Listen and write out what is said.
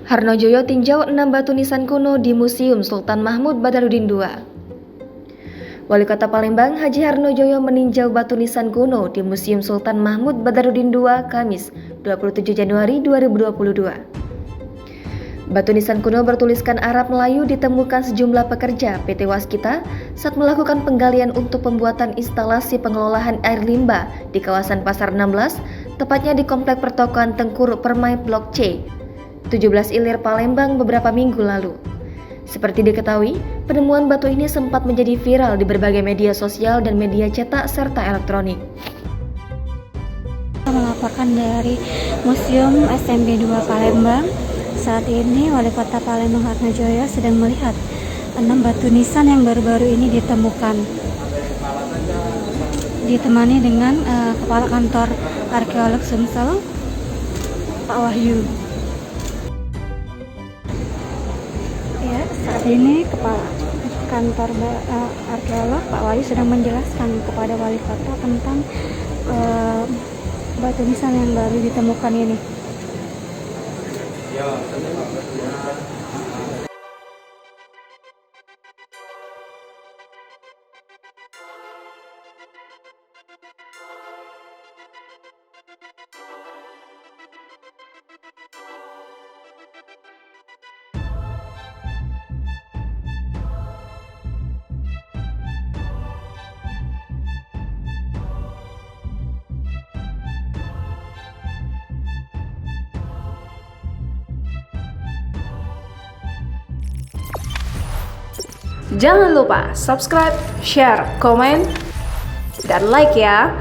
Harnojoyo tinjau 6 batu nisan kuno di Museum Sultan Mahmud Badarudin II. Wali Kota Palembang Haji Harnojoyo meninjau batu nisan kuno di Museum Sultan Mahmud Badarudin II Kamis 27 Januari 2022. Batu nisan kuno bertuliskan Arab Melayu ditemukan sejumlah pekerja PT Waskita saat melakukan penggalian untuk pembuatan instalasi pengelolaan air limbah di kawasan Pasar 16, tepatnya di Komplek Pertokoan Tengkur Permai Blok C, 17 Ilir Palembang beberapa minggu lalu. Seperti diketahui, penemuan batu ini sempat menjadi viral di berbagai media sosial dan media cetak serta elektronik. Melaporkan dari Museum SMB 2 Palembang. Saat ini Wali Kota Palembang Harnojoyo sedang melihat 6 batu nisan yang baru-baru ini ditemukan. Ditemani dengan Kepala Kantor Arkeolog Sumsel, Pak Wahyu. Ya, saat ini Kepala Kantor Arkeolog Pak Wahyu sedang menjelaskan kepada Wali Kota tentang batu nisan yang baru ditemukan ini. Jangan lupa subscribe, share, komen, dan like ya.